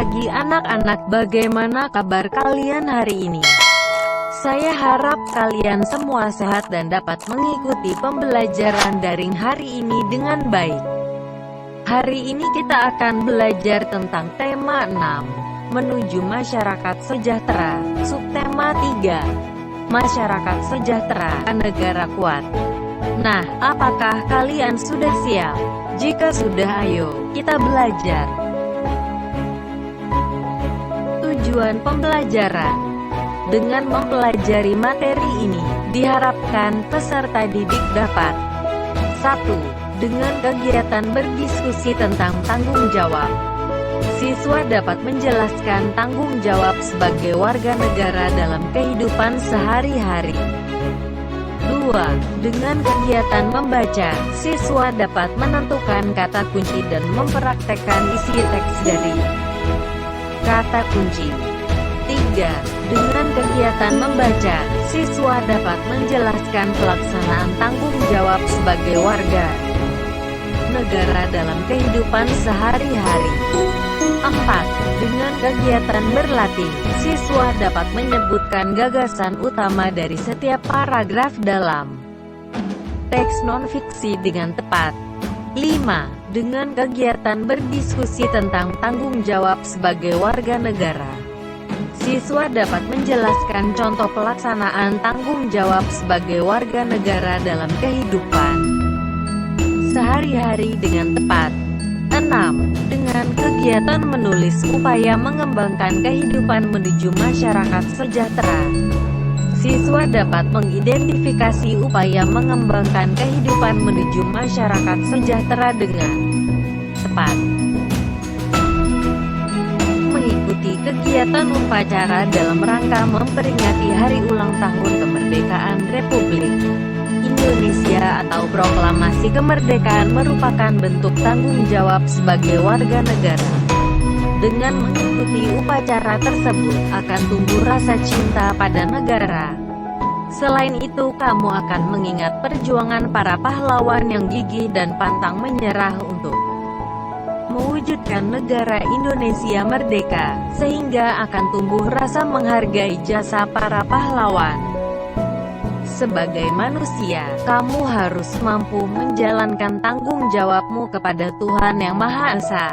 pagi anak-anak, bagaimana kabar kalian hari ini? Saya harap kalian semua sehat dan dapat mengikuti pembelajaran daring hari ini dengan baik. Hari ini kita akan belajar tentang tema 6, menuju masyarakat sejahtera, subtema 3, masyarakat sejahtera, negara kuat. Nah, apakah kalian sudah siap? Jika sudah, ayo kita belajar. Tujuan pembelajaran: dengan mempelajari materi ini, diharapkan peserta didik dapat 1. Dengan kegiatan berdiskusi tentang tanggung jawab, siswa dapat menjelaskan tanggung jawab sebagai warga negara dalam kehidupan sehari-hari. 2. Dengan kegiatan membaca, siswa dapat menentukan kata kunci dan mempraktekkan isi teks dari kata kunci. 3. Dengan kegiatan membaca, siswa dapat menjelaskan pelaksanaan tanggung jawab sebagai warga negara dalam kehidupan sehari-hari. 4. Dengan kegiatan berlatih, siswa dapat menyebutkan gagasan utama dari setiap paragraf dalam teks non-fiksi dengan tepat. 5. Dengan kegiatan berdiskusi tentang tanggung jawab sebagai warga negara, siswa dapat menjelaskan contoh pelaksanaan tanggung jawab sebagai warga negara dalam kehidupan sehari-hari dengan tepat. 6. Dengan kegiatan menulis upaya mengembangkan kehidupan menuju masyarakat sejahtera, siswa dapat mengidentifikasi upaya mengembangkan kehidupan menuju masyarakat sejahtera dengan tepat. Mengikuti kegiatan upacara dalam rangka memperingati Hari Ulang Tahun Kemerdekaan Republik Indonesia atau Proklamasi Kemerdekaan merupakan bentuk tanggung jawab sebagai warga negara. Dengan mengikuti upacara tersebut, akan tumbuh rasa cinta pada negara. Selain itu, kamu akan mengingat perjuangan para pahlawan yang gigih dan pantang menyerah untuk mewujudkan negara Indonesia merdeka, sehingga akan tumbuh rasa menghargai jasa para pahlawan. Sebagai manusia, kamu harus mampu menjalankan tanggung jawabmu kepada Tuhan Yang Maha Esa,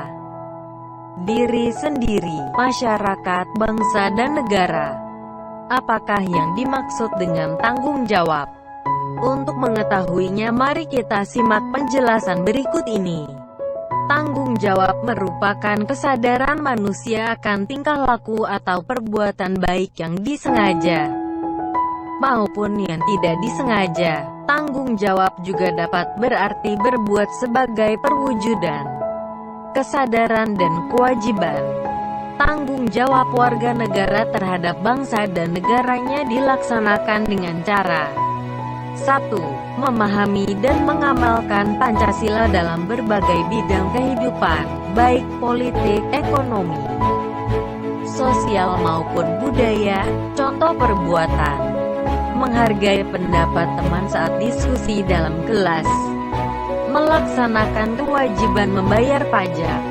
diri sendiri, masyarakat, bangsa, dan negara. Apakah yang dimaksud dengan tanggung jawab? Untuk mengetahuinya, mari kita simak penjelasan berikut ini. Tanggung jawab merupakan kesadaran manusia akan tingkah laku atau perbuatan baik yang disengaja maupun yang tidak disengaja. Tanggung jawab juga dapat berarti berbuat sebagai perwujudan kesadaran dan kewajiban. Tanggung jawab warga negara terhadap bangsa dan negaranya dilaksanakan dengan cara 1. Memahami dan mengamalkan Pancasila dalam berbagai bidang kehidupan, baik politik, ekonomi, sosial maupun budaya. Contoh perbuatan: menghargai pendapat teman saat diskusi dalam kelas, melaksanakan kewajiban membayar pajak,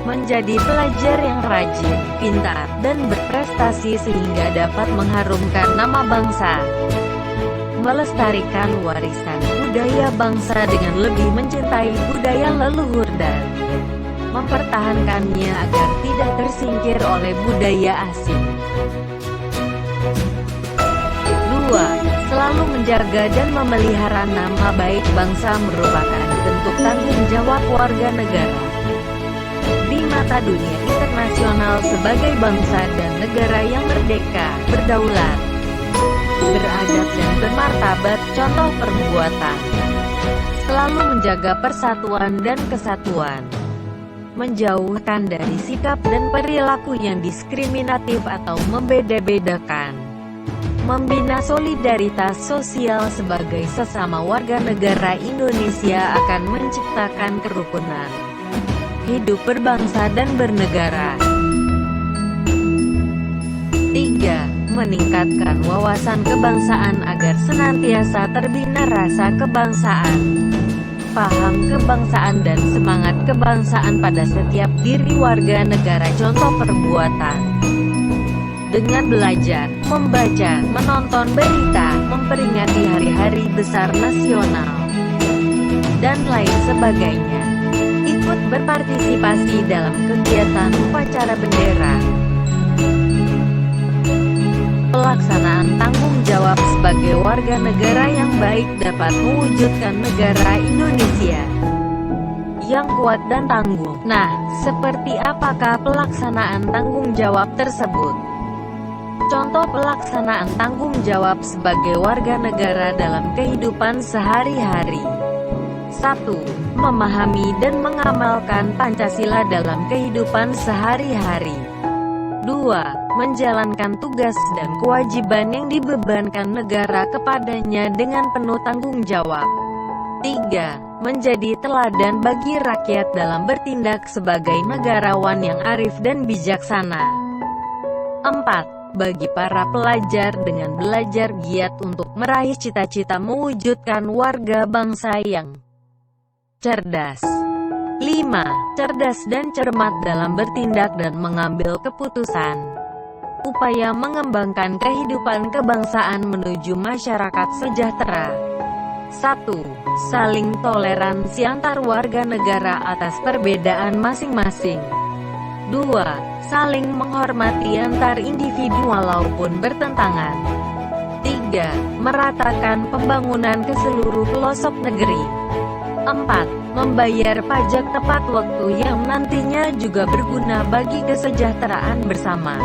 menjadi pelajar yang rajin, pintar, dan berprestasi sehingga dapat mengharumkan nama bangsa, melestarikan warisan budaya bangsa dengan lebih mencintai budaya leluhur dan mempertahankannya agar tidak tersingkir oleh budaya asing. 2. Selalu menjaga dan memelihara nama baik bangsa merupakan bentuk tanggung jawab warga negara di mata dunia internasional sebagai bangsa dan negara yang merdeka, berdaulat, beradab dan bermartabat. Contoh perbuatan: selalu menjaga persatuan dan kesatuan, menjauhkan dari sikap dan perilaku yang diskriminatif atau membeda-bedakan, membina solidaritas sosial sebagai sesama warga negara Indonesia akan menciptakan kerukunan hidup berbangsa dan bernegara. 3. Meningkatkan wawasan kebangsaan agar senantiasa terbina rasa kebangsaan. paham kebangsaan dan semangat kebangsaan pada setiap diri warga negara. Contoh perbuatan: dengan belajar, membaca, menonton berita, memperingati hari-hari besar nasional, dan lain sebagainya. Ikut berpartisipasi dalam kegiatan upacara bendera. Pelaksanaan tanggung jawab sebagai warga negara yang baik dapat mewujudkan negara Indonesia yang kuat dan tangguh. Nah, seperti apakah pelaksanaan tanggung jawab tersebut? Contoh pelaksanaan tanggung jawab sebagai warga negara dalam kehidupan sehari-hari. 1. Memahami dan mengamalkan Pancasila dalam kehidupan sehari-hari. 2. Menjalankan tugas dan kewajiban yang dibebankan negara kepadanya dengan penuh tanggung jawab. 3. Menjadi teladan bagi rakyat dalam bertindak sebagai negarawan yang arif dan bijaksana. 4. Bagi para pelajar dengan belajar giat untuk meraih cita-cita mewujudkan warga bangsa yang cerdas. 5. Cerdas dan cermat dalam bertindak dan mengambil keputusan. Upaya mengembangkan kehidupan kebangsaan menuju masyarakat sejahtera. 1. Saling toleransi antar warga negara atas perbedaan masing-masing. 2. Saling menghormati antar individu walaupun bertentangan. 3. Meratakan pembangunan ke seluruh pelosok negeri. 4. Membayar pajak tepat waktu yang nantinya juga berguna bagi kesejahteraan bersama.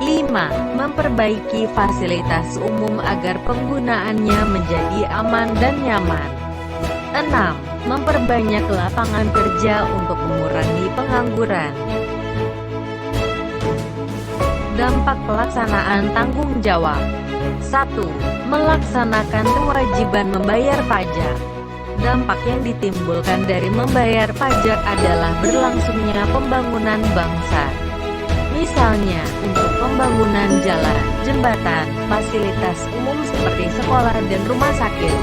5. Memperbaiki fasilitas umum agar penggunaannya menjadi aman dan nyaman. 6. Memperbanyak lapangan kerja untuk mengurangi pengangguran. Dampak pelaksanaan tanggung jawab. 1. Melaksanakan kewajiban membayar pajak. Dampak yang ditimbulkan dari membayar pajak adalah berlangsungnya pembangunan bangsa. Misalnya, untuk pembangunan jalan, jembatan, fasilitas umum seperti sekolah dan rumah sakit.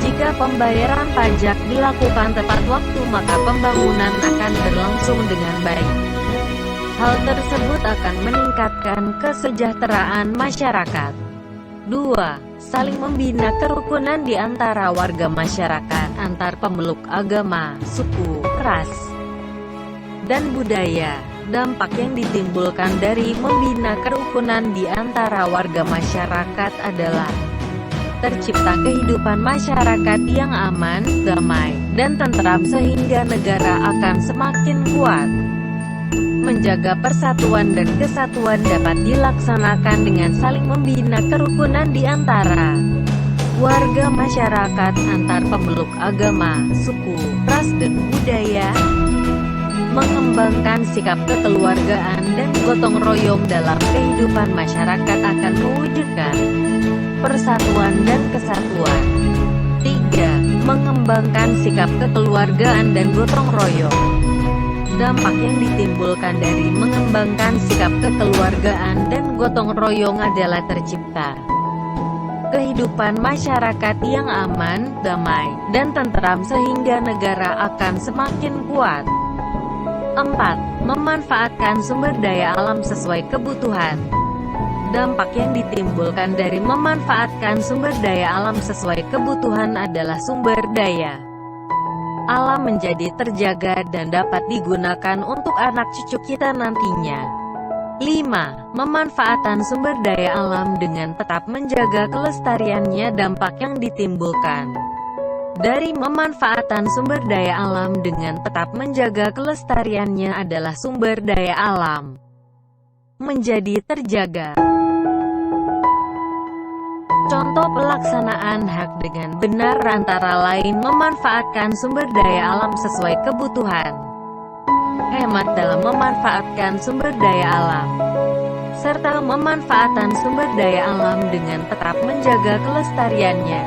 Jika pembayaran pajak dilakukan tepat waktu, maka pembangunan akan berlangsung dengan baik. Hal tersebut akan meningkatkan kesejahteraan masyarakat. 2. Saling membina kerukunan di antara warga masyarakat, antar pemeluk agama, suku, ras, dan budaya. Dampak yang ditimbulkan dari membina kerukunan di antara warga masyarakat adalah tercipta kehidupan masyarakat yang aman, damai, dan tentram sehingga negara akan semakin kuat. Menjaga persatuan dan kesatuan dapat dilaksanakan dengan saling membina kerukunan di antara warga masyarakat, antar pemeluk agama, suku, ras, dan budaya. Mengembangkan sikap kekeluargaan dan gotong royong dalam kehidupan masyarakat akan mewujudkan persatuan dan kesatuan. 3. Mengembangkan sikap kekeluargaan dan gotong royong. Dampak yang ditimbulkan dari mengembangkan sikap kekeluargaan dan gotong royong adalah tercipta kehidupan masyarakat yang aman, damai, dan tentram sehingga negara akan semakin kuat. 4. Memanfaatkan sumber daya alam sesuai kebutuhan. Dampak yang ditimbulkan dari memanfaatkan sumber daya alam sesuai kebutuhan adalah sumber daya alam menjadi terjaga dan dapat digunakan untuk anak cucu kita nantinya. 5. Memanfaatkan sumber daya alam dengan tetap menjaga kelestariannya. Dampak yang ditimbulkan dari memanfaatkan sumber daya alam dengan tetap menjaga kelestariannya adalah sumber daya alam menjadi terjaga. Contoh pelaksanaan hak dengan benar antara lain memanfaatkan sumber daya alam sesuai kebutuhan, hemat dalam memanfaatkan sumber daya alam, serta memanfaatkan sumber daya alam dengan tetap menjaga kelestariannya.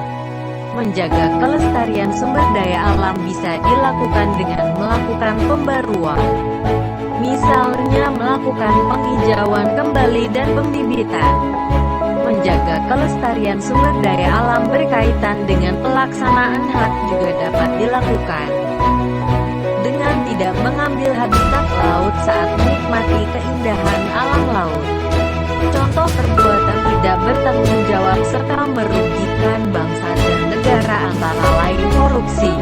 Menjaga kelestarian sumber daya alam bisa dilakukan dengan melakukan pembaruan. Misalnya melakukan penghijauan kembali dan pembibitan. menjaga kelestarian sumber daya alam berkaitan dengan pelaksanaan hak juga dapat dilakukan dengan tidak mengambil habitat laut saat menikmati keindahan alam laut. Contoh perbuatan tidak bertanggung jawab serta merugikan bangsa dan negara antara lain korupsi,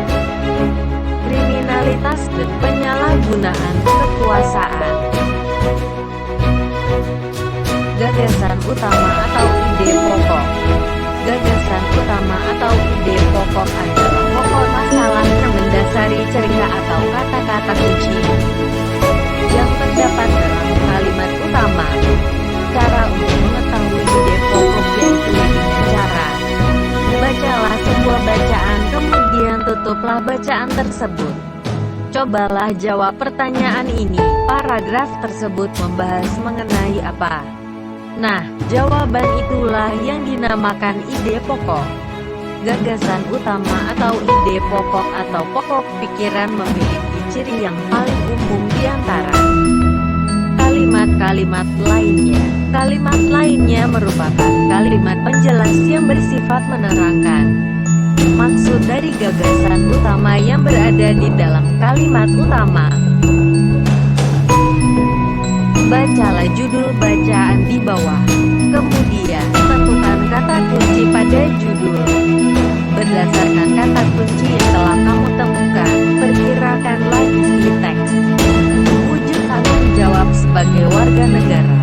kriminalitas dan penyalahgunaan kekuasaan. Gagasan utama atau ide pokok. Gagasan utama atau ide pokok adalah pokok masalah yang mendasari cerita atau kata-kata kunci yang terdapat dalam kalimat utama. Cara untuk mengetahui ide pokok yaitu dengan cara bacalah sebuah bacaan, kemudian tutuplah bacaan tersebut. Cobalah jawab pertanyaan ini. Paragraf tersebut membahas mengenai apa? Nah, jawaban itulah yang dinamakan ide pokok. Gagasan utama atau ide pokok atau pokok pikiran memiliki ciri yang paling umum di antara kalimat-kalimat lainnya. Kalimat lainnya merupakan kalimat penjelas yang bersifat menerangkan maksud dari gagasan utama yang berada di dalam kalimat utama. Bacalah judul bacaan di bawah. Kemudian, tentukan kata kunci pada judul. Berdasarkan kata kunci yang telah kamu temukan, perkirakanlah isi teks. Wujud tanggung jawab sebagai warga negara.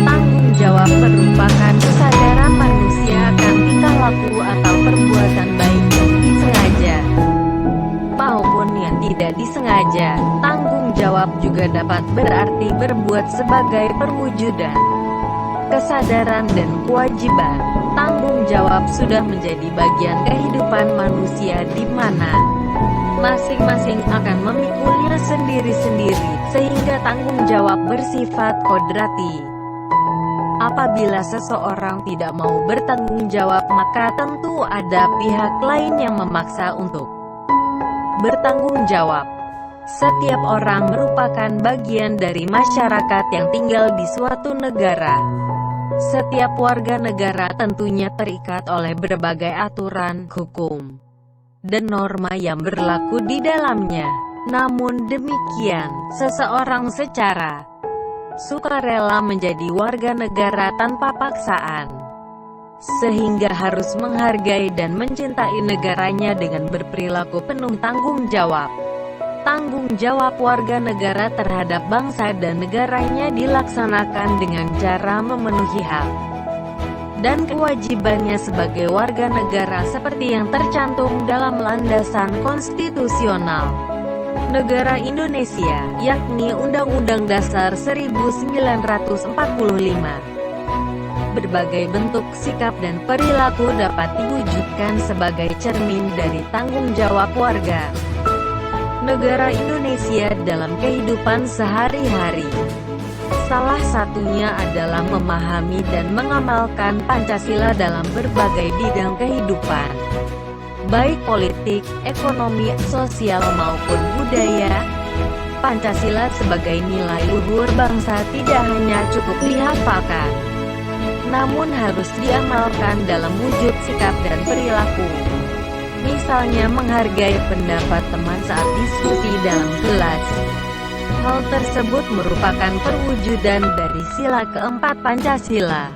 Tanggung jawab merupakan kesadaran manusia akan tingkah laku atau perbuatan baik yang disengaja maupun yang tidak disengaja. Tanggung jawab juga dapat berarti berbuat sebagai perwujudan kesadaran dan kewajiban. Tanggung jawab sudah menjadi bagian kehidupan manusia di mana masing-masing akan memikulnya sendiri-sendiri, sehingga tanggung jawab bersifat kodrati. Apabila seseorang tidak mau bertanggung jawab, maka tentu ada pihak lain yang memaksa untuk bertanggung jawab. Setiap orang merupakan bagian dari masyarakat yang tinggal di suatu negara. Setiap warga negara tentunya terikat oleh berbagai aturan, hukum, dan norma yang berlaku di dalamnya. Namun demikian, seseorang secara sukarela menjadi warga negara tanpa paksaan, sehingga harus menghargai dan mencintai negaranya dengan berperilaku penuh tanggung jawab. Tanggung jawab warga negara terhadap bangsa dan negaranya dilaksanakan dengan cara memenuhi hak dan kewajibannya sebagai warga negara seperti yang tercantum dalam landasan konstitusional negara Indonesia, yakni Undang-Undang Dasar 1945. Berbagai bentuk sikap dan perilaku dapat diwujudkan sebagai cermin dari tanggung jawab warga negara Indonesia dalam kehidupan sehari-hari. Salah satunya adalah memahami dan mengamalkan Pancasila dalam berbagai bidang kehidupan, baik politik, ekonomi, sosial maupun budaya. Pancasila sebagai nilai luhur bangsa tidak hanya cukup dihafalkan, namun harus diamalkan dalam wujud sikap dan perilaku. Misalnya menghargai pendapat teman saat diskusi dalam kelas. Hal tersebut merupakan perwujudan dari sila keempat Pancasila.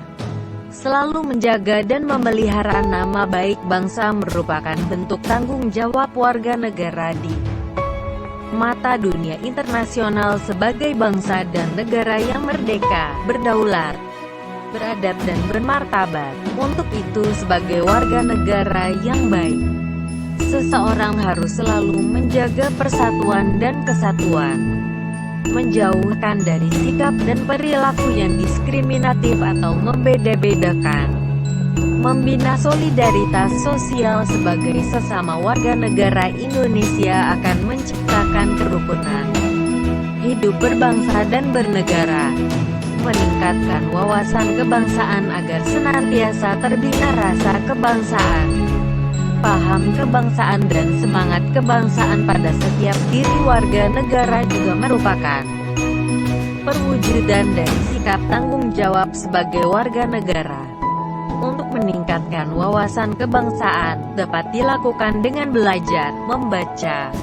Selalu menjaga dan memelihara nama baik bangsa merupakan bentuk tanggung jawab warga negara di mata dunia internasional sebagai bangsa dan negara yang merdeka, berdaulat, beradab dan bermartabat. Untuk itu, sebagai warga negara yang baik, seseorang harus selalu menjaga persatuan dan kesatuan, menjauhkan dari sikap dan perilaku yang diskriminatif atau membeda-bedakan, membina solidaritas sosial sebagai sesama warga negara Indonesia akan menciptakan kerukunan hidup berbangsa dan bernegara, meningkatkan wawasan kebangsaan agar senantiasa terbina rasa kebangsaan, paham kebangsaan dan semangat kebangsaan pada setiap diri warga negara juga merupakan perwujudan dari sikap tanggung jawab sebagai warga negara. meningkatkan wawasan kebangsaan dapat dilakukan dengan belajar, membaca,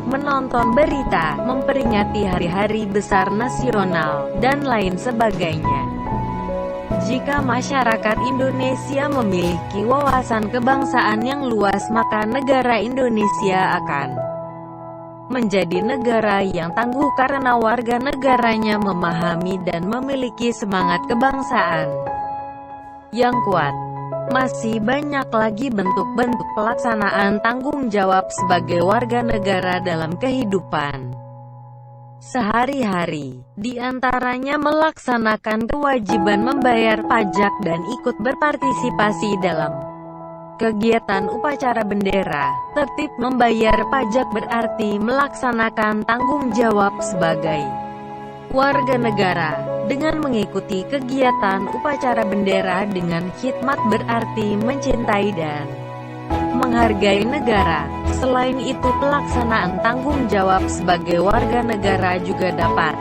menonton berita, memperingati hari-hari besar nasional, dan lain sebagainya. Jika masyarakat Indonesia memiliki wawasan kebangsaan yang luas, maka negara Indonesia akan menjadi negara yang tangguh karena warga negaranya memahami dan memiliki semangat kebangsaan yang kuat. Masih banyak lagi bentuk-bentuk pelaksanaan tanggung jawab sebagai warga negara dalam kehidupan sehari-hari, di antaranya melaksanakan kewajiban membayar pajak dan ikut berpartisipasi dalam kegiatan upacara bendera. Tertib membayar pajak berarti melaksanakan tanggung jawab sebagai warga negara. Dengan mengikuti kegiatan upacara bendera dengan khidmat berarti mencintai dan menghargai negara. Selain itu, pelaksanaan tanggung jawab sebagai warga negara juga dapat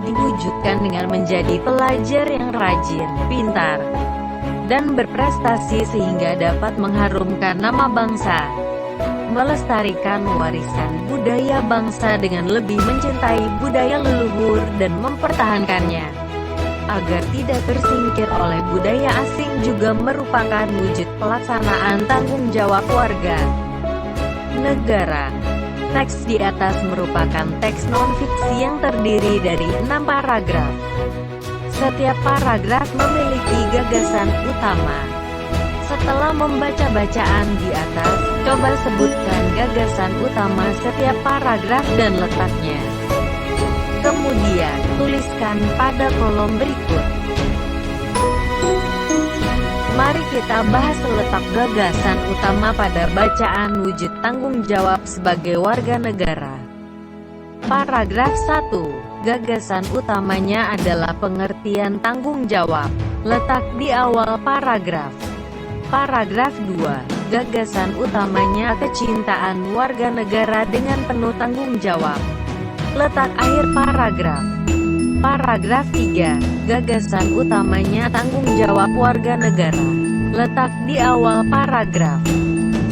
diwujudkan dengan menjadi pelajar yang rajin, pintar, dan berprestasi sehingga dapat mengharumkan nama bangsa, melestarikan warisan budaya bangsa dengan lebih mencintai budaya leluhur dan mempertahankannya agar tidak tersingkir oleh budaya asing juga merupakan wujud pelaksanaan tanggung jawab warga negara. Teks di atas merupakan teks non-fiksi yang terdiri dari 6 paragraf. Setiap paragraf memiliki gagasan utama. Setelah membaca bacaan di atas, coba sebutkan gagasan utama setiap paragraf dan letaknya. Kemudian, tuliskan pada kolom berikut. Mari kita bahas letak gagasan utama pada bacaan wujud tanggung jawab sebagai warga negara. Paragraf 1. Gagasan utamanya adalah pengertian tanggung jawab. Letak di awal paragraf. Paragraf 2. Gagasan utamanya kecintaan warga negara dengan penuh tanggung jawab. Letak akhir paragraf. Paragraf 3. Gagasan utamanya tanggung jawab warga negara. Letak di awal paragraf.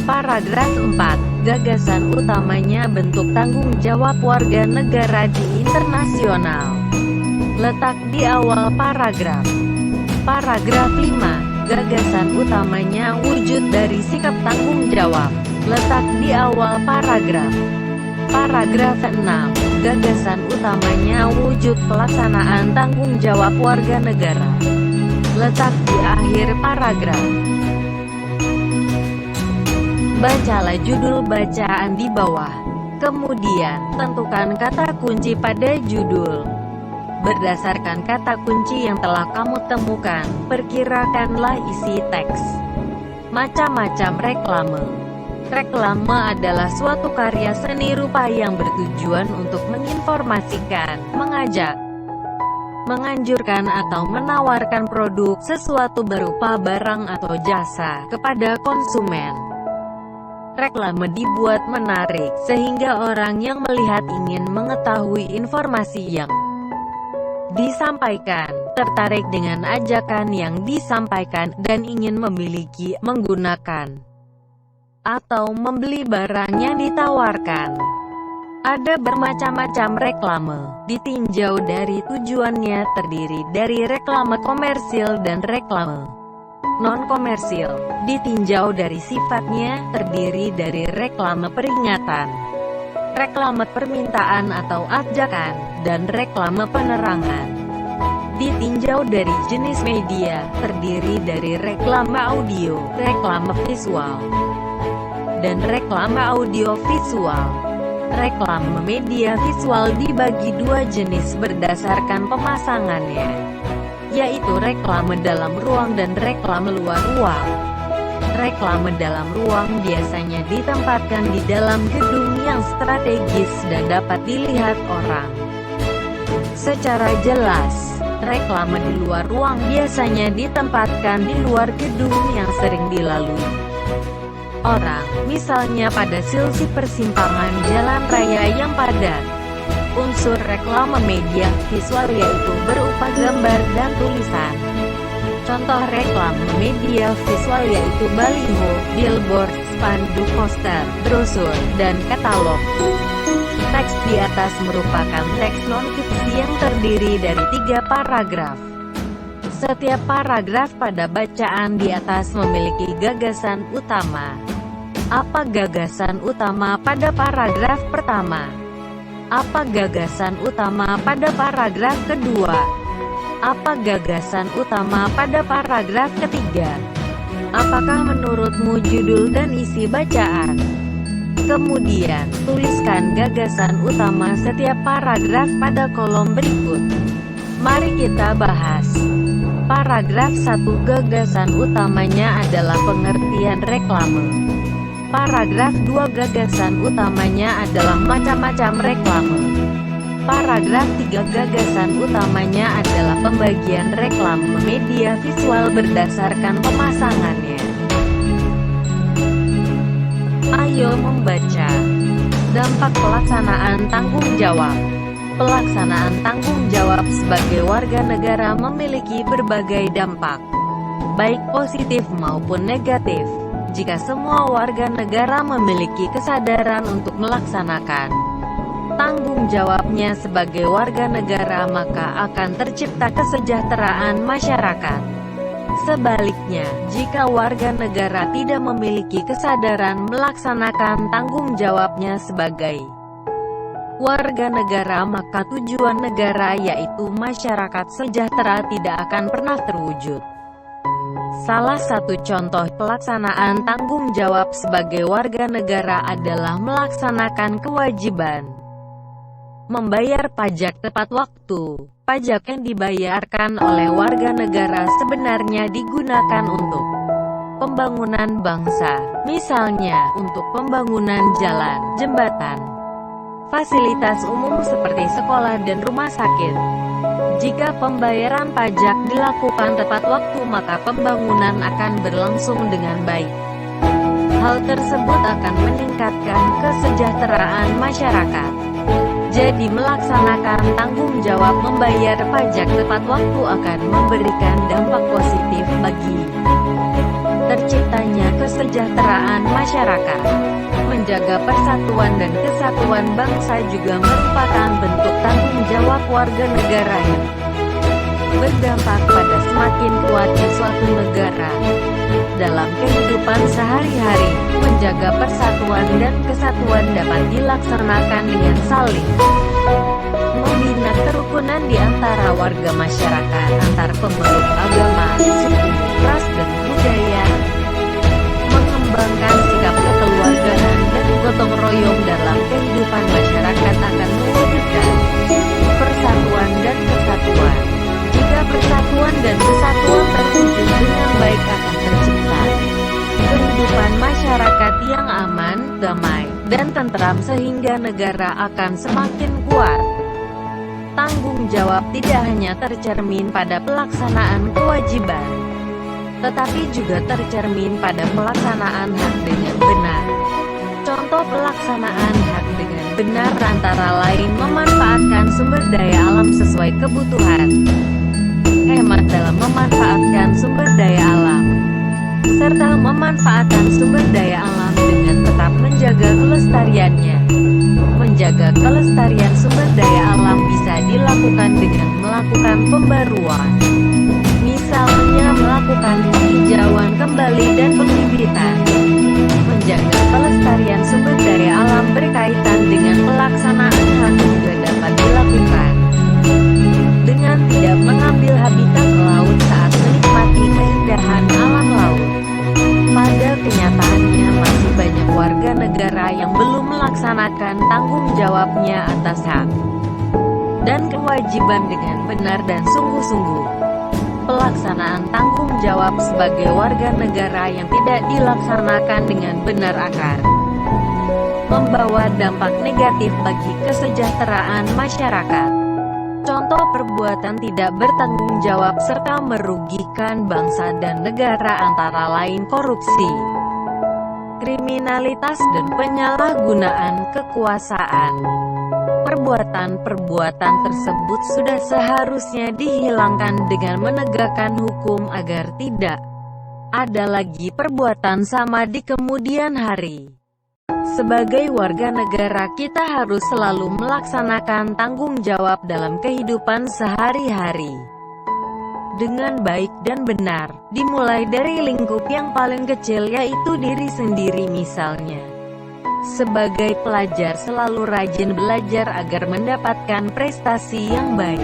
Paragraf 4. Gagasan utamanya bentuk tanggung jawab warga negara di internasional. Letak di awal paragraf. Paragraf 5. Gagasan utamanya wujud dari sikap tanggung jawab. Letak di awal paragraf. Paragraf 6. Gagasan utamanya wujud pelaksanaan tanggung jawab warga negara. Letak di akhir paragraf. Bacalah judul bacaan di bawah. Kemudian, tentukan kata kunci pada judul. Berdasarkan kata kunci yang telah kamu temukan, perkirakanlah isi teks. Macam-macam reklame. Reklame adalah suatu karya seni rupa yang bertujuan untuk menginformasikan, mengajak, menganjurkan atau menawarkan produk sesuatu berupa barang atau jasa kepada konsumen. Reklame dibuat menarik, sehingga orang yang melihat ingin mengetahui informasi yang disampaikan, tertarik dengan ajakan yang disampaikan, dan ingin memiliki, menggunakan, atau membeli barang yang ditawarkan. Ada bermacam-macam reklame, ditinjau dari tujuannya, terdiri dari reklame komersil dan reklame non-komersil. Ditinjau dari sifatnya, terdiri dari reklame peringatan, reklame permintaan atau ajakan, dan reklame penerangan. Ditinjau dari jenis media, terdiri dari reklame audio, reklame visual, dan reklame audio visual. Reklame media visual dibagi dua jenis berdasarkan pemasangannya, yaitu reklame dalam ruang dan reklame luar ruang. Reklame dalam ruang biasanya ditempatkan di dalam gedung yang strategis dan dapat dilihat orang secara jelas. Reklame di luar ruang biasanya ditempatkan di luar gedung yang sering dilalui orang, misalnya pada sisi persimpangan jalan raya yang padat. Unsur reklame media visual yaitu berupa gambar dan tulisan. Contoh reklame media visual yaitu baliho, billboard, spanduk, poster, brosur, dan katalog. Teks di atas merupakan teks non-fiksi yang terdiri dari 3 paragraf. Setiap paragraf pada bacaan di atas memiliki gagasan utama. Apa gagasan utama pada paragraf pertama? Apa gagasan utama pada paragraf kedua? Apa gagasan utama pada paragraf ketiga? Apakah menurutmu judul dan isi bacaan? Kemudian, tuliskan gagasan utama setiap paragraf pada kolom berikut. Mari kita bahas. Paragraf 1, gagasan utamanya adalah pengertian reklame. Paragraf 2, gagasan utamanya adalah macam-macam reklame. Paragraf 3, gagasan utamanya adalah pembagian reklame media visual berdasarkan pemasangannya. Ayo membaca. Dampak pelaksanaan tanggung jawab. Pelaksanaan tanggung jawab sebagai warga negara memiliki berbagai dampak, baik positif maupun negatif. Jika semua warga negara memiliki kesadaran untuk melaksanakan tanggung jawabnya sebagai warga negara, maka akan tercipta kesejahteraan masyarakat. Sebaliknya, jika warga negara tidak memiliki kesadaran melaksanakan tanggung jawabnya sebagai warga negara, maka tujuan negara yaitu masyarakat sejahtera tidak akan pernah terwujud. Salah satu contoh pelaksanaan tanggung jawab sebagai warga negara adalah melaksanakan kewajiban membayar pajak tepat waktu. Pajak yang dibayarkan oleh warga negara sebenarnya digunakan untuk pembangunan bangsa, misalnya untuk pembangunan jalan, jembatan, fasilitas umum seperti sekolah dan rumah sakit. Jika pembayaran pajak dilakukan tepat waktu, maka pembangunan akan berlangsung dengan baik. Hal tersebut akan meningkatkan kesejahteraan masyarakat. Jadi melaksanakan tanggung jawab membayar pajak tepat waktu akan memberikan dampak positif bagi terciptanya kesejahteraan masyarakat. Menjaga persatuan dan kesatuan bangsa juga merupakan bentuk tanggung jawab warga negara yang berdampak pada semakin kuatnya suatu negara dalam kehidupan sehari-hari. Menjaga persatuan dan kesatuan dapat dilaksanakan dengan saling membina kerukunan di antara warga masyarakat, antar pemeluk agama, suku, ras, dan budaya, mengembangkan sikap kekeluargaan dan gotong royong dalam kehidupan masyarakat akan mewujudkan persatuan dan kesatuan. Jika persatuan dan kesatuan terwujud dengan baik, akan tercipta kehidupan masyarakat yang aman, damai, dan tentram sehingga negara akan semakin kuat. Tanggung jawab tidak hanya tercermin pada pelaksanaan kewajiban, tetapi juga tercermin pada pelaksanaan hak dengan benar. Contoh pelaksanaan hak dengan benar antara lain memanfaatkan sumber daya alam sesuai kebutuhan, hemat dalam memanfaatkan sumber daya alam, serta memanfaatkan sumber daya alam dengan tetap menjaga kelestariannya. Menjaga kelestarian sumber daya alam bisa dilakukan dengan melakukan pembaruan, misalnya melakukan penghijauan kembali dan pembibitan. Menjaga kelestarian sumber daya alam berkaitan dengan pelaksanaan hak juga dapat dilakukan dengan tidak mengambil habitat laut saat menikmati keindahan alam laut. Pada kenyataannya masih banyak warga negara yang belum melaksanakan tanggung jawabnya atas hak dan kewajiban dengan benar dan sungguh-sungguh. Pelaksanaan tanggung jawab sebagai warga negara yang tidak dilaksanakan dengan benar akan membawa dampak negatif bagi kesejahteraan masyarakat. Contoh perbuatan tidak bertanggung jawab serta merugikan bangsa dan negara antara lain korupsi, kriminalitas dan penyalahgunaan kekuasaan. perbuatan-perbuatan tersebut sudah seharusnya dihilangkan dengan menegakkan hukum agar tidak ada lagi perbuatan sama di kemudian hari. Sebagai warga negara, kita harus selalu melaksanakan tanggung jawab dalam kehidupan sehari-hari dengan baik dan benar, dimulai dari lingkup yang paling kecil yaitu diri sendiri. Misalnya, sebagai pelajar selalu rajin belajar agar mendapatkan prestasi yang baik.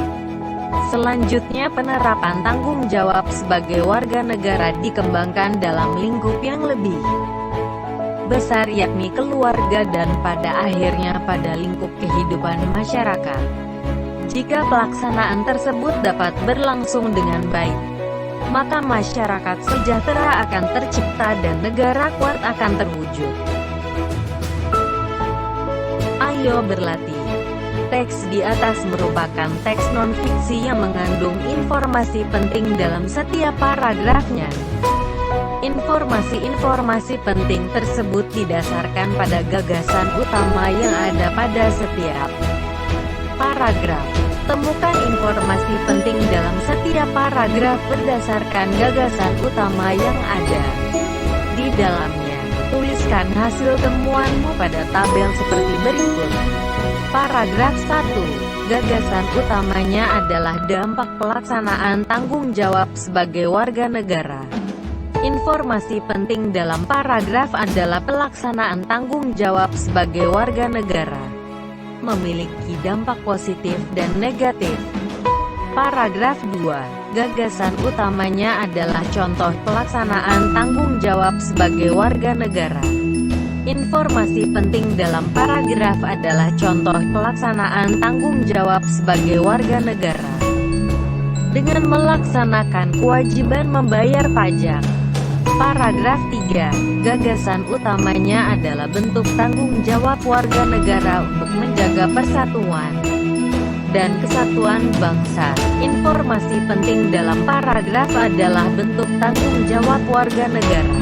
Selanjutnya, penerapan tanggung jawab sebagai warga negara dikembangkan dalam lingkup yang lebih besar, yakni keluarga, dan pada akhirnya pada lingkup kehidupan masyarakat. Jika pelaksanaan tersebut dapat berlangsung dengan baik, maka masyarakat sejahtera akan tercipta dan negara kuat akan terwujud. Ayo berlatih. Teks di atas merupakan teks non-fiksi yang mengandung informasi penting dalam setiap paragrafnya. Informasi-informasi penting tersebut didasarkan pada gagasan utama yang ada pada setiap paragraf. Temukan informasi penting dalam setiap paragraf berdasarkan gagasan utama yang ada di dalamnya. Tuliskan hasil temuanmu pada tabel seperti berikut. Paragraf 1. Gagasan utamanya adalah dampak pelaksanaan tanggung jawab sebagai warga negara. Informasi penting dalam paragraf adalah pelaksanaan tanggung jawab sebagai warga negara memiliki dampak positif dan negatif. Paragraf 2. Gagasan utamanya adalah contoh pelaksanaan tanggung jawab sebagai warga negara. Informasi penting dalam paragraf adalah contoh pelaksanaan tanggung jawab sebagai warga negara dengan melaksanakan kewajiban membayar pajak. Paragraf 3. Gagasan utamanya adalah bentuk tanggung jawab warga negara untuk menjaga persatuan dan kesatuan bangsa. Informasi penting dalam paragraf adalah bentuk tanggung jawab warga negara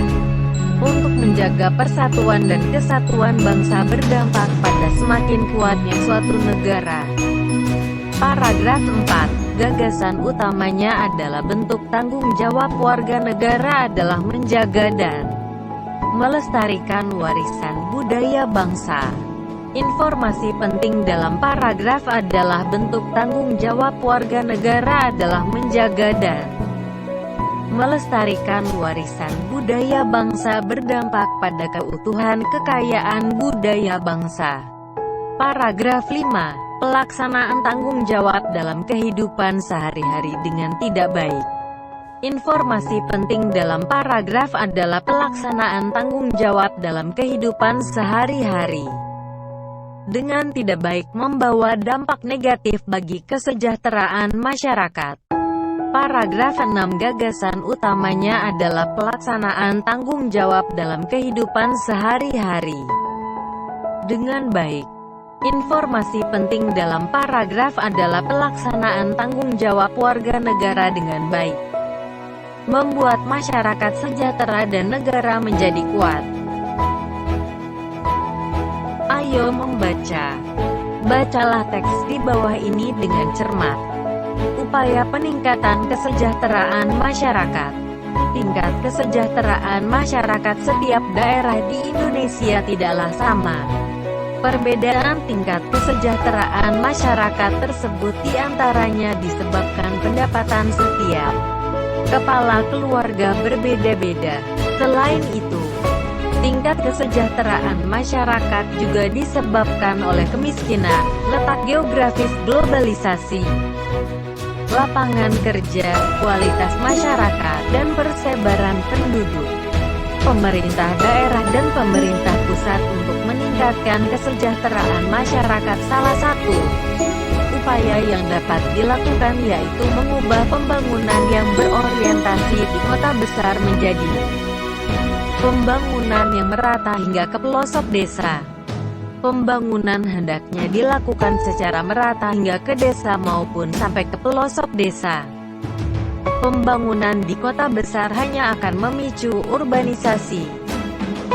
untuk menjaga persatuan dan kesatuan bangsa berdampak pada semakin kuatnya suatu negara. Paragraf 4. Gagasan utamanya adalah bentuk tanggung jawab warga negara adalah menjaga dan melestarikan warisan budaya bangsa. Informasi penting dalam paragraf adalah bentuk tanggung jawab warga negara adalah menjaga dan melestarikan warisan budaya bangsa berdampak pada keutuhan kekayaan budaya bangsa. Paragraf 5. Pelaksanaan tanggung jawab dalam kehidupan sehari-hari dengan tidak baik. Informasi penting dalam paragraf adalah pelaksanaan tanggung jawab dalam kehidupan sehari-hari dengan tidak baik membawa dampak negatif bagi kesejahteraan masyarakat. Paragraf 6. Gagasan utamanya adalah pelaksanaan tanggung jawab dalam kehidupan sehari-hari dengan baik. Informasi penting dalam paragraf adalah pelaksanaan tanggung jawab warga negara dengan baik, membuat masyarakat sejahtera dan negara menjadi kuat. Ayo membaca. Bacalah teks di bawah ini dengan cermat. Upaya peningkatan kesejahteraan masyarakat. Tingkat kesejahteraan masyarakat setiap daerah di Indonesia tidaklah sama. Perbedaan tingkat kesejahteraan masyarakat tersebut diantaranya disebabkan pendapatan setiap kepala keluarga berbeda-beda. Selain itu, tingkat kesejahteraan masyarakat juga disebabkan oleh kemiskinan, letak geografis, globalisasi, lapangan kerja, kualitas masyarakat, dan persebaran penduduk. Pemerintah daerah dan pemerintah pusat untuk meningkatkan kesejahteraan masyarakat. Salah satu upaya yang dapat dilakukan yaitu mengubah pembangunan yang berorientasi di kota besar menjadi pembangunan yang merata hingga ke pelosok desa. Pembangunan hendaknya dilakukan secara merata hingga ke desa maupun sampai ke pelosok desa. Pembangunan di kota besar hanya akan memicu urbanisasi.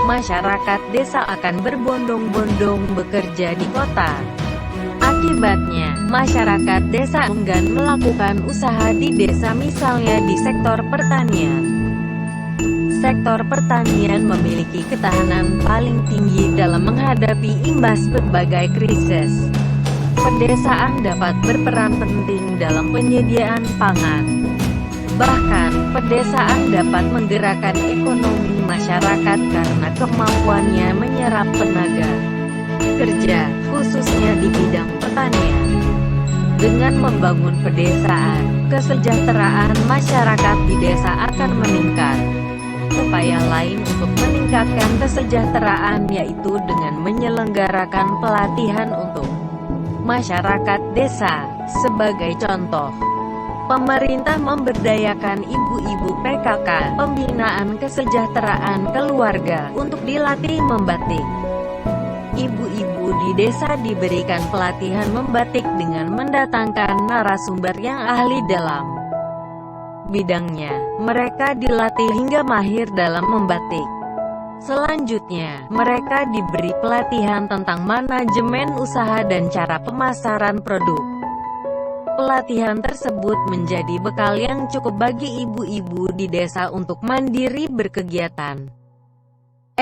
Masyarakat desa akan berbondong-bondong bekerja di kota. Akibatnya, masyarakat desa enggan melakukan usaha di desa, misalnya di sektor pertanian. Sektor pertanian memiliki ketahanan paling tinggi dalam menghadapi imbas berbagai krisis. Pedesaan dapat berperan penting dalam penyediaan pangan. Bahkan, pedesaan dapat menggerakkan ekonomi masyarakat karena kemampuannya menyerap tenaga kerja, khususnya di bidang pertanian. Dengan membangun pedesaan, kesejahteraan masyarakat di desa akan meningkat. Upaya lain untuk meningkatkan kesejahteraan yaitu dengan menyelenggarakan pelatihan untuk masyarakat desa. Sebagai contoh, pemerintah memberdayakan ibu-ibu PKK, pembinaan kesejahteraan keluarga, untuk dilatih membatik. Ibu-ibu di desa diberikan pelatihan membatik dengan mendatangkan narasumber yang ahli dalam bidangnya. Mereka dilatih hingga mahir dalam membatik. Selanjutnya, mereka diberi pelatihan tentang manajemen usaha dan cara pemasaran produk. Pelatihan tersebut menjadi bekal yang cukup bagi ibu-ibu di desa untuk mandiri berkegiatan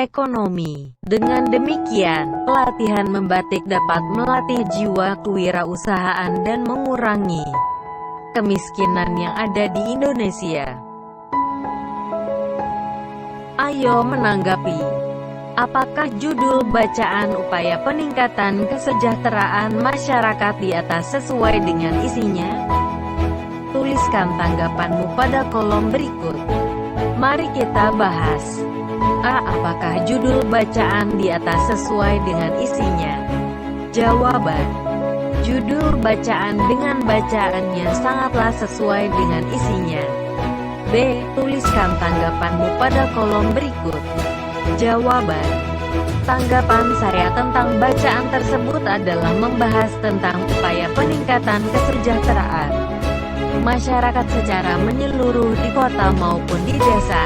ekonomi. Dengan demikian, pelatihan membatik dapat melatih jiwa kewirausahaan dan mengurangi kemiskinan yang ada di Indonesia. Ayo menanggapi. Apakah judul bacaan upaya peningkatan kesejahteraan masyarakat di atas sesuai dengan isinya? Tuliskan tanggapanmu pada kolom berikut. Mari kita bahas. A. Apakah judul bacaan di atas sesuai dengan isinya? Jawaban: judul bacaan dengan bacaannya sangatlah sesuai dengan isinya. B. Tuliskan tanggapanmu pada kolom berikut. Jawaban: tanggapan saya tentang bacaan tersebut adalah membahas tentang upaya peningkatan kesejahteraan masyarakat secara menyeluruh di kota maupun di desa.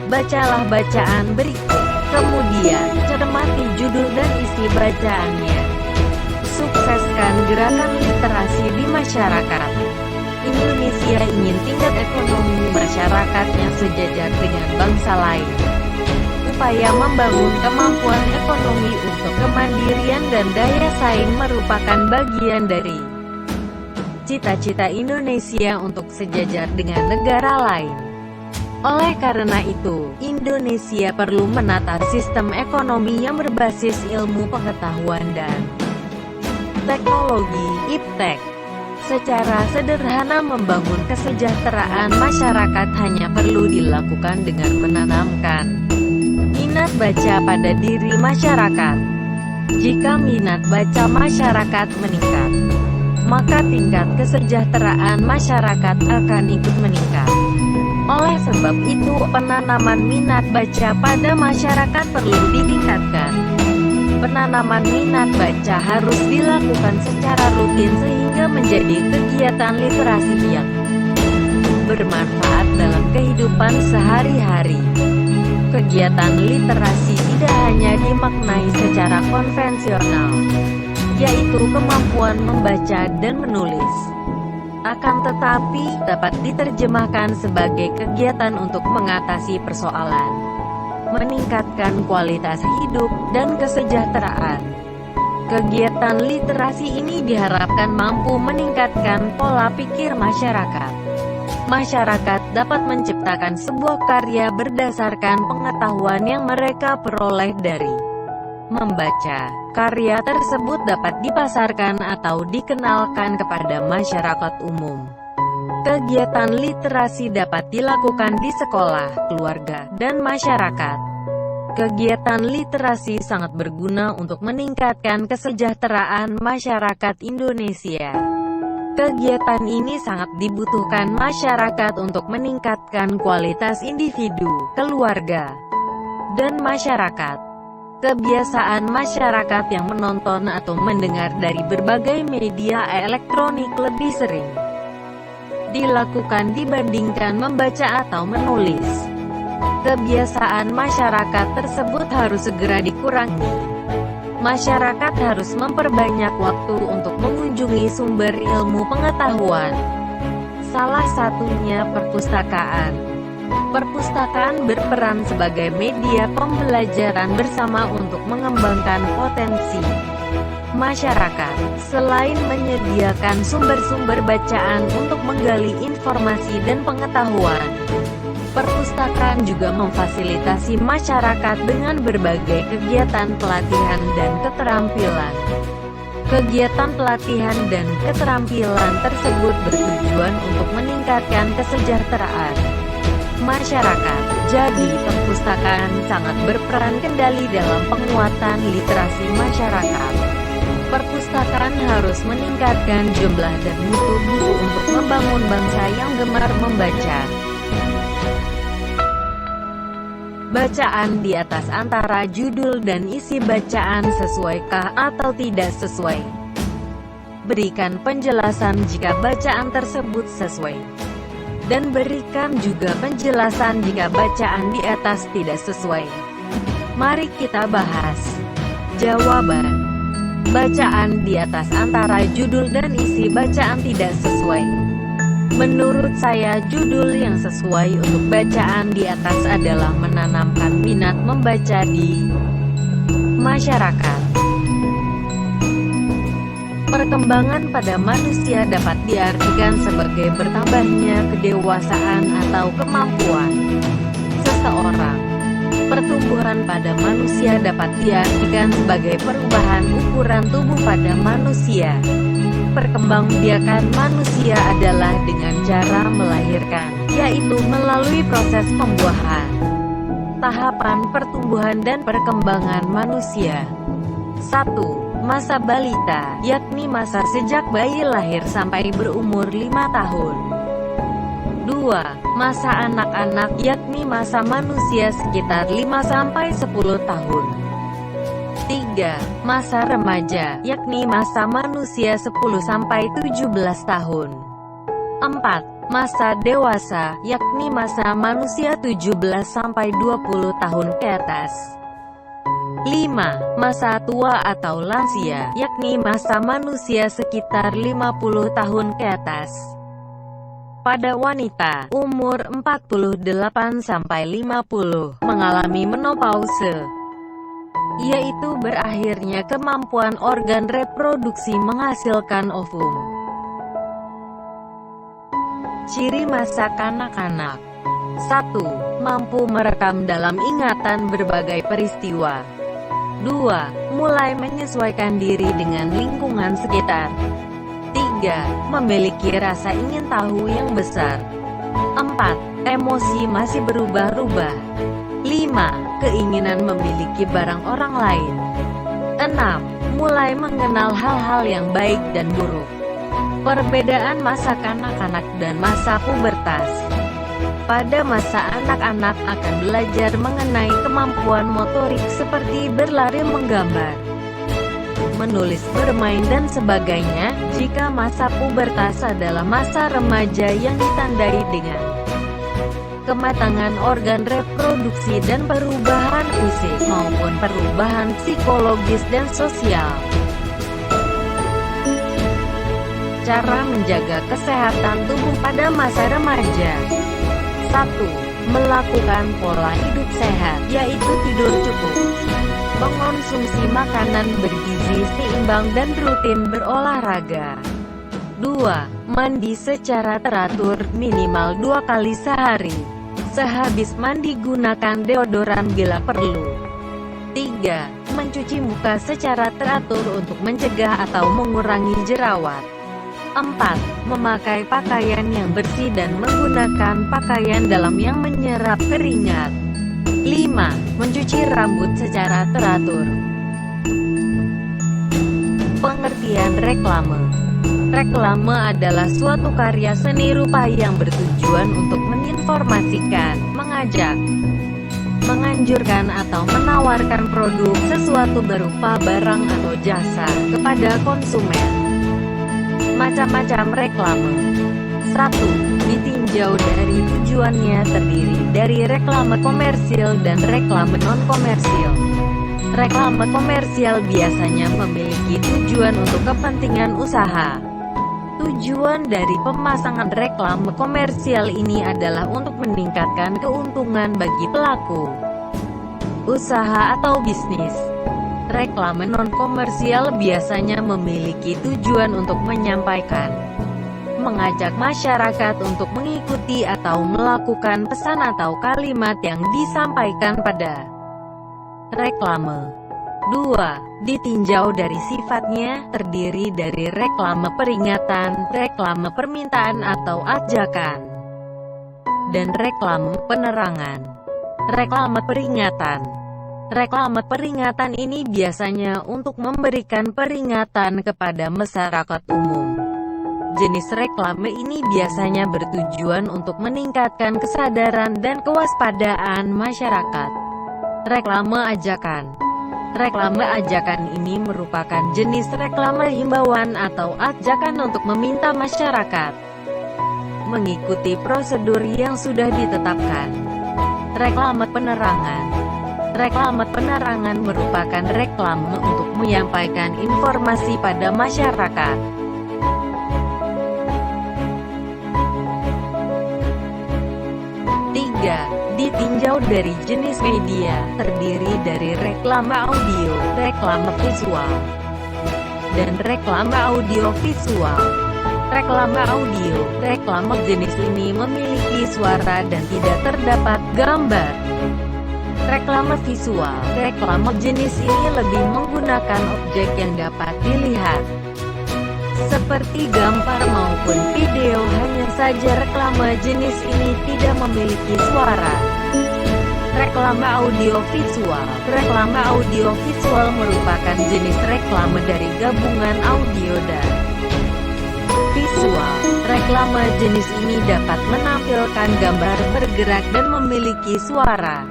Bacalah bacaan berikut, kemudian cermati judul dan isi bacaannya. Sukseskan gerakan literasi di masyarakat. Indonesia ingin tingkat ekonomi masyarakatnya sejajar dengan bangsa lain. Upaya membangun kemampuan ekonomi untuk kemandirian dan daya saing merupakan bagian dari cita-cita Indonesia untuk sejajar dengan negara lain. Oleh karena itu, Indonesia perlu menata sistem ekonomi yang berbasis ilmu pengetahuan dan teknologi (IPTEK). Secara sederhana, membangun kesejahteraan masyarakat hanya perlu dilakukan dengan menanamkan minat baca pada diri masyarakat. Jika minat baca masyarakat meningkat, maka tingkat kesejahteraan masyarakat akan ikut meningkat. Oleh sebab itu, penanaman minat baca pada masyarakat perlu ditingkatkan. Penanaman minat baca harus dilakukan secara rutin sehingga menjadi kegiatan literasi yang bermanfaat dalam kehidupan sehari-hari. Kegiatan literasi tidak hanya dimaknai secara konvensional, yaitu kemampuan membaca dan menulis. Akan tetapi, dapat diterjemahkan sebagai kegiatan untuk mengatasi persoalan, meningkatkan kualitas hidup, dan kesejahteraan. Kegiatan literasi ini diharapkan mampu meningkatkan pola pikir masyarakat. Masyarakat dapat menciptakan sebuah karya berdasarkan pengetahuan yang mereka peroleh dari membaca. Karya tersebut dapat dipasarkan atau dikenalkan kepada masyarakat umum. Kegiatan literasi dapat dilakukan di sekolah, keluarga, dan masyarakat. Kegiatan literasi sangat berguna untuk meningkatkan kesejahteraan masyarakat Indonesia. Kegiatan ini sangat dibutuhkan masyarakat untuk meningkatkan kualitas individu, keluarga, dan masyarakat. Kebiasaan masyarakat yang menonton atau mendengar dari berbagai media elektronik lebih sering dilakukan dibandingkan membaca atau menulis. Kebiasaan masyarakat tersebut harus segera dikurangi. Masyarakat harus memperbanyak waktu untuk mengunjungi sumber ilmu pengetahuan. Salah satunya perpustakaan. Perpustakaan berperan sebagai media pembelajaran bersama untuk mengembangkan potensi masyarakat. Selain menyediakan sumber-sumber bacaan untuk menggali informasi dan pengetahuan, perpustakaan juga memfasilitasi masyarakat dengan berbagai kegiatan pelatihan dan keterampilan. Kegiatan pelatihan dan keterampilan tersebut bertujuan untuk meningkatkan kesejahteraan masyarakat. Jadi, perpustakaan sangat berperan kendali dalam penguatan literasi masyarakat. Perpustakaan harus meningkatkan jumlah dan mutu buku untuk membangun bangsa yang gemar membaca. Bacaan di atas antara judul dan isi bacaan sesuaikah atau tidak sesuai. Berikan penjelasan jika bacaan tersebut sesuai. Dan berikan juga penjelasan jika bacaan di atas tidak sesuai. Mari kita bahas. Jawaban. Bacaan di atas antara judul dan isi bacaan tidak sesuai. Menurut saya, judul yang sesuai untuk bacaan di atas adalah menanamkan minat membaca di masyarakat. Perkembangan pada manusia dapat diartikan sebagai bertambahnya kedewasaan atau kemampuan seseorang. Pertumbuhan pada manusia dapat diartikan sebagai perubahan ukuran tubuh pada manusia. Perkembangbiakan manusia adalah dengan cara melahirkan, yaitu melalui proses pembuahan. Tahapan pertumbuhan dan perkembangan manusia. 1. Masa balita, yakni masa sejak bayi lahir sampai berumur 5 tahun. 2. Masa anak-anak, yakni masa manusia sekitar 5-10 tahun. 3. Masa remaja, yakni masa manusia 10-17 tahun. 4. Masa dewasa, yakni masa manusia 17-20 tahun ke atas. 5. Masa tua atau lansia, yakni masa manusia sekitar 50 tahun ke atas. Pada wanita, umur 48-50, mengalami menopause, yaitu berakhirnya kemampuan organ reproduksi menghasilkan ovum. Ciri masa kanak-kanak. 1. Mampu merekam dalam ingatan berbagai peristiwa. 2. Mulai menyesuaikan diri dengan lingkungan sekitar. 3. Memiliki rasa ingin tahu yang besar. 4. Emosi masih berubah-ubah. 5. Keinginan memiliki barang orang lain. 6. Mulai mengenal hal-hal yang baik dan buruk. Perbedaan masa kanak-kanak dan masa pubertas. Pada masa anak-anak akan belajar mengenai kemampuan motorik seperti berlari, menggambar, menulis, bermain, dan sebagainya. Jika masa pubertas adalah masa remaja yang ditandai dengan kematangan organ reproduksi dan perubahan fisik maupun perubahan psikologis dan sosial. Cara menjaga kesehatan tubuh pada masa remaja. 1. Melakukan pola hidup sehat, yaitu tidur cukup, mengonsumsi makanan bergizi seimbang dan rutin berolahraga. 2. Mandi secara teratur, minimal 2 kali sehari. Sehabis mandi gunakan deodoran bila perlu. 3. Mencuci muka secara teratur untuk mencegah atau mengurangi jerawat. 4. Memakai pakaian yang bersih dan menggunakan pakaian dalam yang menyerap keringat. 5. Mencuci rambut secara teratur. Pengertian reklame. Reklame adalah suatu karya seni rupa yang bertujuan untuk menginformasikan, mengajak, menganjurkan atau menawarkan produk sesuatu berupa barang atau jasa kepada konsumen. Macam-macam reklame. 1. Ditinjau dari tujuannya, terdiri dari reklame komersil dan reklame non-komersil. Reklame komersial biasanya memiliki tujuan untuk kepentingan usaha. Tujuan dari pemasangan reklame komersial ini adalah untuk meningkatkan keuntungan bagi pelaku usaha atau bisnis. Reklame non-komersial biasanya memiliki tujuan untuk menyampaikan, mengajak masyarakat untuk mengikuti atau melakukan pesan atau kalimat yang disampaikan pada reklame. 2. Ditinjau dari sifatnya, terdiri dari reklame peringatan, reklame permintaan atau ajakan, dan reklame penerangan. Reklame peringatan. Reklame peringatan ini biasanya untuk memberikan peringatan kepada masyarakat umum. Jenis reklame ini biasanya bertujuan untuk meningkatkan kesadaran dan kewaspadaan masyarakat. Reklame ajakan. Reklame ajakan ini merupakan jenis reklame himbauan atau ajakan untuk meminta masyarakat mengikuti prosedur yang sudah ditetapkan. Reklame penerangan. Reklame penerangan merupakan reklame untuk menyampaikan informasi pada masyarakat. 3. Ditinjau dari jenis media, terdiri dari reklame audio, reklame visual, dan reklame audio visual. Reklame audio, reklame jenis ini memiliki suara dan tidak terdapat gambar. Reklame visual, reklame jenis ini lebih menggunakan objek yang dapat dilihat, seperti gambar maupun video. Hanya saja reklame jenis ini tidak memiliki suara. Reklame audio visual. Reklame audio visual merupakan jenis reklame dari gabungan audio dan visual. Reklame jenis ini dapat menampilkan gambar bergerak dan memiliki suara.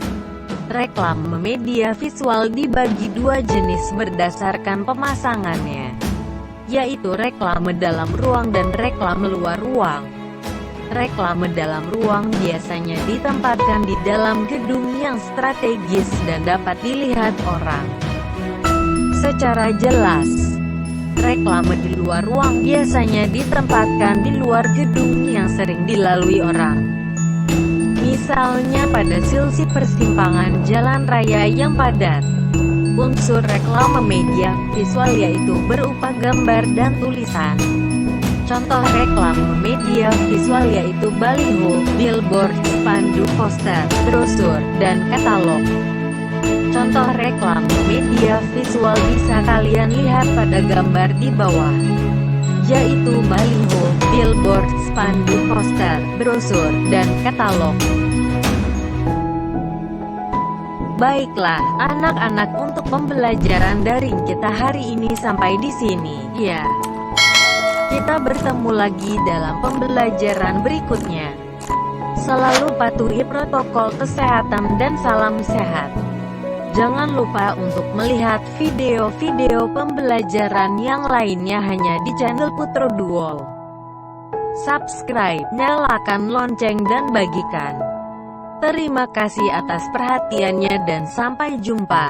Reklame media visual dibagi dua jenis berdasarkan pemasangannya, yaitu reklame dalam ruang dan reklame luar ruang. Reklame dalam ruang biasanya ditempatkan di dalam gedung yang strategis dan dapat dilihat orang secara jelas. Reklame di luar ruang biasanya ditempatkan di luar gedung yang sering dilalui orang. Misalnya pada sisi persimpangan jalan raya yang padat. Unsur reklame media visual yaitu berupa gambar dan tulisan. Contoh reklame media visual yaitu baliho, billboard, spanduk, poster, brosur, dan katalog. Contoh reklame media visual bisa kalian lihat pada gambar di bawah, yaitu baliho, billboard, spanduk, poster, brosur, dan katalog. Baiklah, anak-anak, untuk pembelajaran daring kita hari ini sampai di sini. Ya. Kita bertemu lagi dalam pembelajaran berikutnya. Selalu patuhi protokol kesehatan dan salam sehat. Jangan lupa untuk melihat video-video pembelajaran yang lainnya hanya di channel Putra Duol. Subscribe, nyalakan lonceng dan bagikan. Terima kasih atas perhatiannya dan sampai jumpa.